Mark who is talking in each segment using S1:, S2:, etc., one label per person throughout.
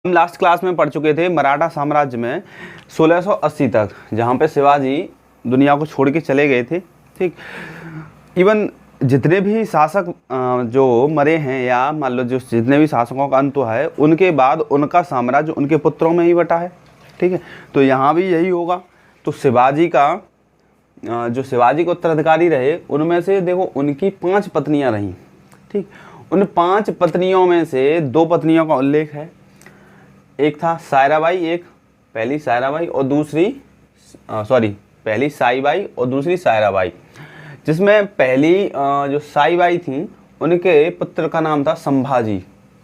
S1: हम last class में पढ़ चुके थे मराठा साम्राज्य में 1680 तक, जहाँ पे शिवाजी दुनिया को छोड़ के चले गए थे। ठीक, इवन जितने भी शासक जो मरे हैं, या मान लो जो जितने भी शासकों का अंत हुआ है, उनके बाद उनका साम्राज्य उनके पुत्रों में ही बटा है। ठीक है, तो यहाँ भी यही होगा। तो शिवाजी का जो शिवाजी के उत्तराधिकारी रहे, उनमें से देखो उनकी 5 पत्नियाँ रहीं। ठीक, उन 5 पत्नियों में से 2 पत्नियों का उल्लेख है। एक था सायराबाई, एक पहली सायराबाई और दूसरी पहली साईबाई और दूसरी सायराबाई, जिसमें पहली जो साईबाई थी उनके पुत्र का नाम था संभाजी।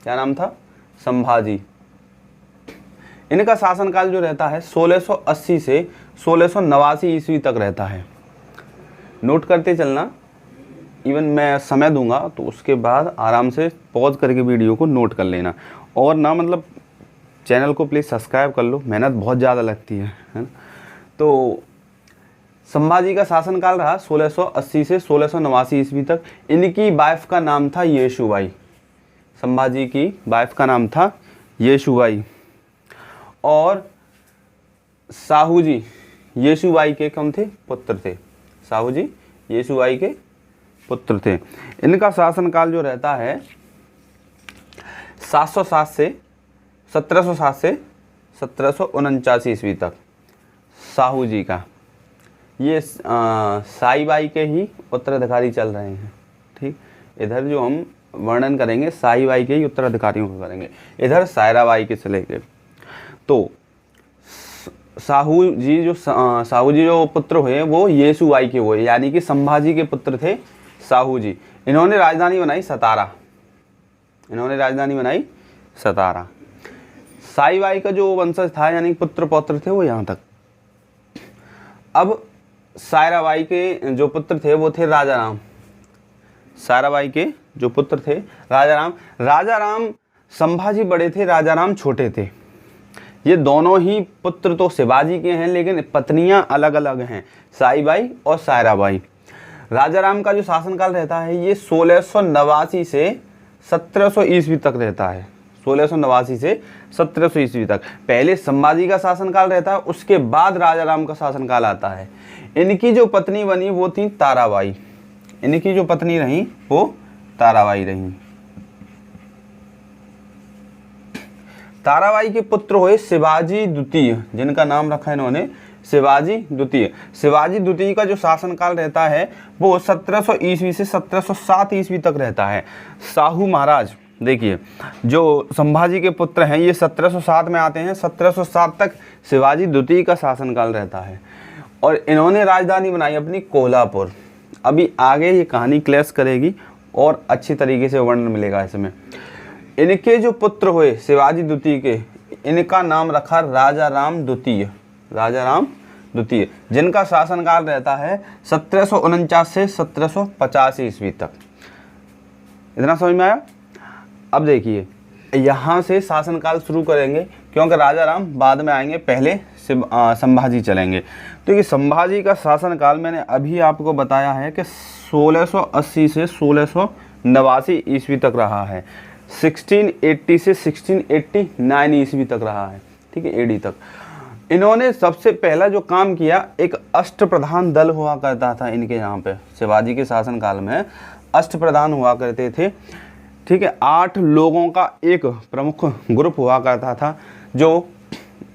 S1: क्या नाम था? संभाजी। इनका शासनकाल जो रहता है 1680 से 1689 ईस्वी तक रहता है। नोट करते चलना, इवन मैं समय दूंगा तो उसके बाद आराम से पॉज करके वीडियो को नोट कर लेना। और ना मतलब चैनल को प्लीज़ सब्सक्राइब कर लो, मेहनत बहुत ज़्यादा लगती है ना। तो संभाजी का शासनकाल रहा 1680 से 1689 ईस्वी तक। इनकी वाइफ का नाम था येशुबाई। संभाजी की वाइफ का नाम था येशुबाई। और साहूजी येशुबाई के कौन थे? पुत्र थे। साहूजी येशुबाई के पुत्र थे। इनका शासनकाल जो रहता है 1707 से 1749 ईस्वी तक। साहू जी का ये साईबाई के ही उत्तराधिकारी चल रहे हैं। ठीक, इधर जो हम वर्णन करेंगे साईबाई के ही उत्तराधिकारियों को करेंगे, इधर सायराबाई के चले गए। तो साहू जी जो पुत्र हुए वो येसुबाई के हुए, यानी कि संभाजी के पुत्र थे साहू जी। इन्होंने राजधानी बनाई सतारा। साईबाई का जो वंशज था, यानी पुत्र पौत्र थे, वो यहाँ तक। अब सायराबाई के जो पुत्र थे वो थे राजाराम। सायराबाई के जो पुत्र थे राजाराम संभाजी बड़े थे, राजाराम छोटे थे। ये दोनों ही पुत्र तो शिवाजी के हैं, लेकिन पत्नियां अलग अलग हैं, साईबाई और सायराबाई। राजाराम का जो शासनकाल रहता है ये 1689 से 1700 ईस्वी तक रहता है। 1689 से 1700 ईस्वी तक पहले संभाजी का शासनकाल रहता है, उसके बाद राजाराम का शासनकाल आता है। इनकी जो पत्नी बनी वो थी ताराबाई। इनकी जो पत्नी रही वो ताराबाई रही। ताराबाई के पुत्र हुए शिवाजी द्वितीय, जिनका नाम रखा इन्होंने शिवाजी द्वितीय। शिवाजी द्वितीय का जो शासनकाल रहता है वो 1700 ईस्वी से 1707 ईस्वी तक रहता है। साहू महाराज देखिए, जो संभाजी के पुत्र हैं ये 1707 में आते हैं। 1707 तक शिवाजी द्वितीय का शासनकाल रहता है और इन्होंने राजधानी बनाई अपनी कोल्हापुर। अभी आगे ये कहानी क्लैश करेगी और अच्छी तरीके से वर्णन मिलेगा इसमें। इनके जो पुत्र हुए शिवाजी द्वितीय के, इनका नाम रखा राजाराम द्वितीय, जिनका शासनकाल रहता है 1749 से 1750 ईस्वी तक। इतना समझ में आया? अब देखिए, यहाँ से शासनकाल शुरू करेंगे क्योंकि राजाराम बाद में आएंगे, पहले संभाजी चलेंगे। तो ये संभाजी का शासनकाल मैंने अभी आपको बताया है कि 1680 से 1689 ईस्वी तक रहा है। 1680 से 1689 ईस्वी तक रहा है। ठीक है, एडी तक। इन्होंने सबसे पहला जो काम किया, एक अष्टप्रधान दल हुआ करता था इनके यहाँ पे। शिवाजी के शासनकाल में अष्टप्रधान हुआ करते थे। ठीक है, 8 लोगों का एक प्रमुख ग्रुप हुआ करता था, जो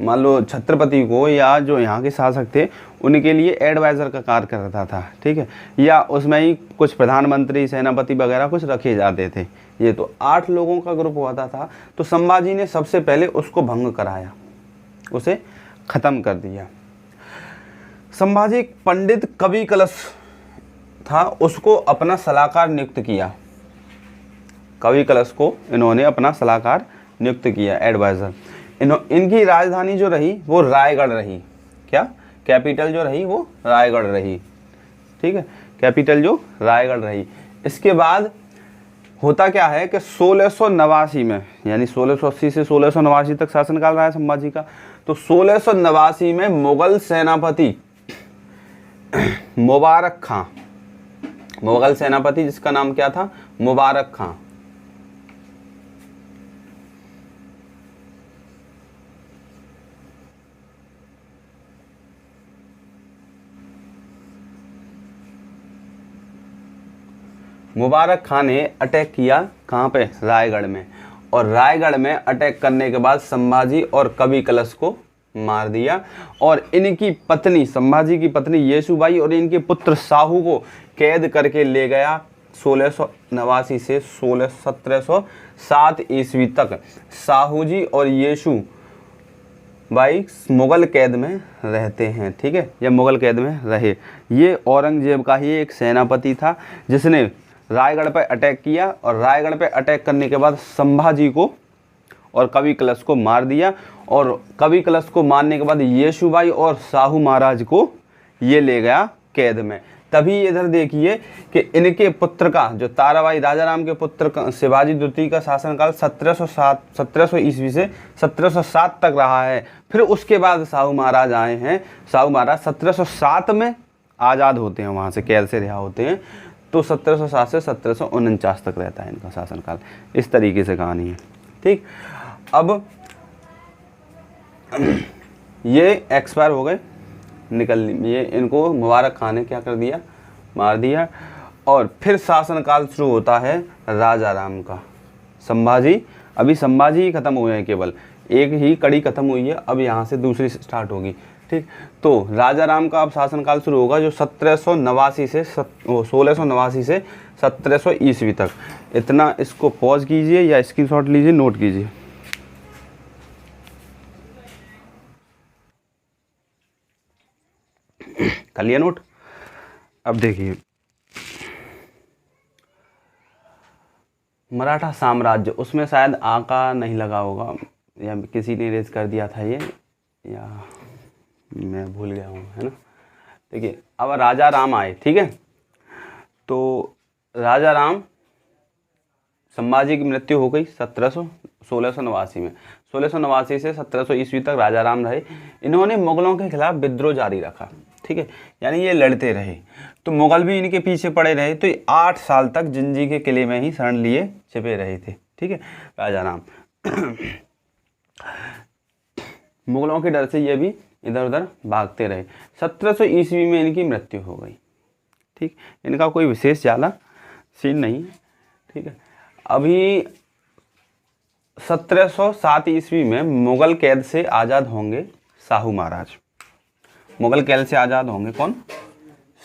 S1: मान लो छत्रपति को या जो यहाँ के शासक थे उनके लिए एडवाइज़र का कार्य करता था। ठीक है, या उसमें ही कुछ प्रधानमंत्री, सेनापति वगैरह कुछ रखे जाते थे। ये तो 8 लोगों का ग्रुप हुआ था। तो संभाजी ने सबसे पहले उसको भंग कराया, उसे ख़त्म कर दिया। संभाजी एक पंडित कवि कलश था, उसको अपना सलाहकार नियुक्त किया। कवि कलश को इन्होंने अपना सलाहकार नियुक्त किया, एडवाइज़र। इनकी राजधानी जो रही वो रायगढ़ रही। क्या? कैपिटल जो रही वो रायगढ़ रही। ठीक है, कैपिटल जो रायगढ़ रही। इसके बाद होता क्या है कि 1689 में, यानी 1680 से 1689 तक शासनकाल रहा है संभाजी का। तो 1689 में मुगल सेनापति मुबारक खां, मुगल सेनापति जिसका नाम क्या था? मुबारक खां। मुबारक खान ने अटैक किया कहाँ पे, रायगढ़ में, और रायगढ़ में अटैक करने के बाद संभाजी और कवि कलश को मार दिया, और इनकी पत्नी, संभाजी की पत्नी येसुबाई और इनके पुत्र साहू को कैद करके ले गया 1689 से 1707 ईस्वी तक। साहू जी और येसु भाई मुग़ल कैद में रहते हैं, ठीक है, या मुग़ल कैद में रहे। ये औरंगजेब का ही एक सेनापति था जिसने रायगढ़ पर अटैक किया, और रायगढ़ पर अटैक करने के बाद संभाजी को और कवि कलश को मार दिया, और कवि कलश को मारने के बाद येसुबाई और साहू महाराज को ये ले गया कैद में। तभी इधर देखिए कि इनके पुत्र का, जो ताराबाई राजाराम के पुत्र का, शिवाजी द्वितीय का शासनकाल 1700 ईस्वी से 1707 तक रहा है। फिर उसके बाद साहू महाराज आए हैं। साहू महाराज 1707 में आज़ाद होते हैं, वहाँ से कैद से रिहा होते हैं, तो 1707 से 1749 तक रहता है इनका शासनकाल। इस तरीके से कहानी है, ठीक। अब ये एक्सपायर हो गए, निकल, ये इनको मुबारक खान ने क्या कर दिया, मार दिया। और फिर शासनकाल शुरू होता है राजा राम का। संभाजी, अभी संभाजी ही खत्म हुए हैं, केवल एक ही कड़ी खत्म हुई है, अब यहाँ से दूसरी स्टार्ट होगी, ठीक। तो राजा राम का अब शासनकाल शुरू होगा, जो 1689 से 1700 ईस्वी तक। इतना इसको पॉज कीजिए या स्क्रीनशॉट लीजिए, नोट कीजिए। कर लिया नोट। अब देखिए, मराठा साम्राज्य, उसमें शायद आका नहीं लगा होगा या किसी ने रेज कर दिया था ये, या मैं भूल गया हूँ, है ना। देखिए अब राजा राम आए, ठीक है। तो राजा राम, संभाजी की मृत्यु हो गई 1689 में। 1689 से 1700 ईस्वी तक राजा राम रहे। इन्होंने मुगलों के खिलाफ विद्रोह जारी रखा, ठीक है, यानी ये लड़ते रहे, तो मुगल भी इनके पीछे पड़े रहे। तो ये 8 साल तक जिंजी के किले में ही शरण लिए छिपे रहे थे, ठीक है, राजा राम। मुगलों के डर से ये भी इधर उधर भागते रहे। 1700 ईस्वी में इनकी मृत्यु हो गई, ठीक। इनका कोई विशेष ज़्यादा सीन नहीं है, ठीक है। अभी 1707 ईस्वी में मुगल कैद से आज़ाद होंगे साहू महाराज। मुगल कैद से आज़ाद होंगे कौन,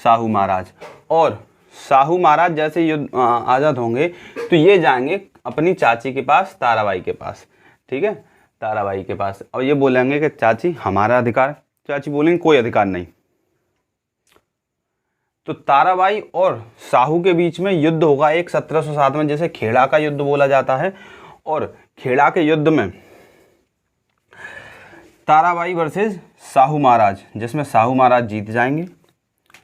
S1: साहू महाराज। और साहू महाराज जैसे युद्ध आज़ाद होंगे तो ये जाएंगे अपनी चाची के पास, ताराबाई के पास, ठीक है, ताराबाई के पास। और ये बोलेंगे कि चाची हमारा अधिकार, चाची बोलेंगे कोई अधिकार नहीं। तो ताराबाई और साहू के बीच में युद्ध होगा एक 1707 में, जैसे खेड़ा का युद्ध बोला जाता है। और खेड़ा के युद्ध में ताराबाई वर्सेस साहू महाराज, जिसमें साहू महाराज जीत जाएंगे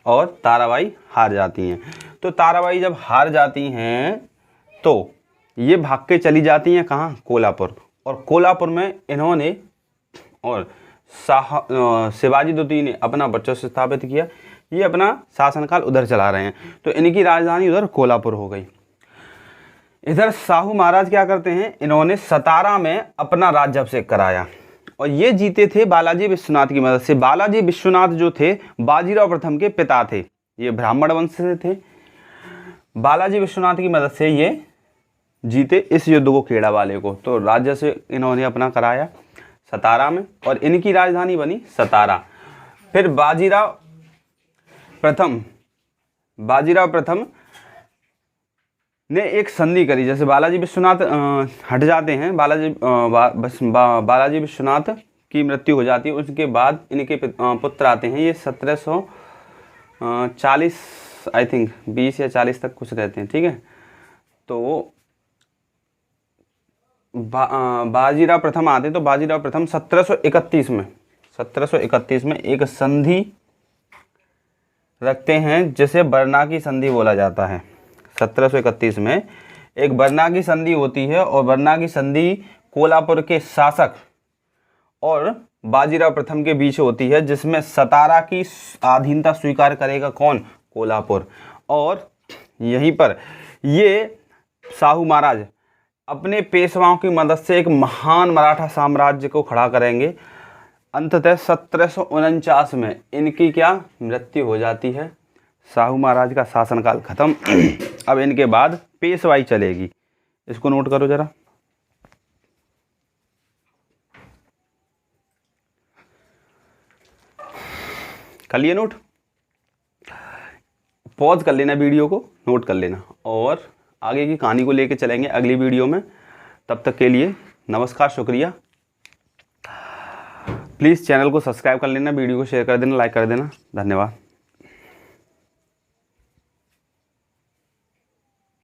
S1: और ताराबाई हार जाती हैं। तो ताराबाई जब हार जाती हैं तो ये भाग के चली जाती हैं कहाँ, कोल्हापुर। और कोल्हापुर में इन्होंने और शिवाजी द्वितीय ने अपना वर्चस्व स्थापित किया। ये अपना शासनकाल उधर चला रहे हैं, तो इनकी राजधानी उधर कोल्हापुर हो गई। इधर साहू महाराज क्या करते हैं, इन्होंने सतारा में अपना राज्याभिषेक कराया, और ये जीते थे बालाजी विश्वनाथ की मदद से। बालाजी विश्वनाथ जो थे बाजीराव प्रथम के पिता थे, ये ब्राह्मण वंश से थे। बालाजी विश्वनाथ की मदद से ये जीते इस युद्ध को, खेड़ा वाले को। तो राज्य से इन्होंने अपना कराया सतारा में, और इनकी राजधानी बनी सतारा। फिर बाजीराव प्रथम ने एक संधि करी। जैसे बालाजी विश्वनाथ हट जाते हैं, बालाजी विश्वनाथ की मृत्यु हो जाती है, उसके बाद इनके पुत्र आते हैं। ये 1740 आई थिंक 20 या 40 तक कुछ रहते हैं, ठीक है। तो बाजीराव प्रथम आते हैं, तो बाजीराव प्रथम 1731 में एक संधि रखते हैं, जिसे बरना की संधि बोला जाता है। 1731 में एक बरना की संधि होती है, और बरना की संधि कोल्हापुर के शासक और बाजीराव प्रथम के बीच होती है, जिसमें सतारा की अधीनता स्वीकार करेगा कौन, कोल्हापुर। और यहीं पर ये साहू महाराज अपने पेशवाओं की मदद से एक महान मराठा साम्राज्य को खड़ा करेंगे। अंततः 1749 में इनकी क्या मृत्यु हो जाती है। साहू महाराज का शासनकाल खत्म। अब इनके बाद पेशवाई चलेगी, इसको नोट करो जरा। कर लिए नोट? पॉज कर लेना वीडियो को, नोट कर लेना, और आगे की कहानी को लेके चलेंगे अगली वीडियो में। तब तक के लिए नमस्कार, शुक्रिया। प्लीज़ चैनल को सब्सक्राइब कर लेना, वीडियो को शेयर कर देना, लाइक कर देना। धन्यवाद।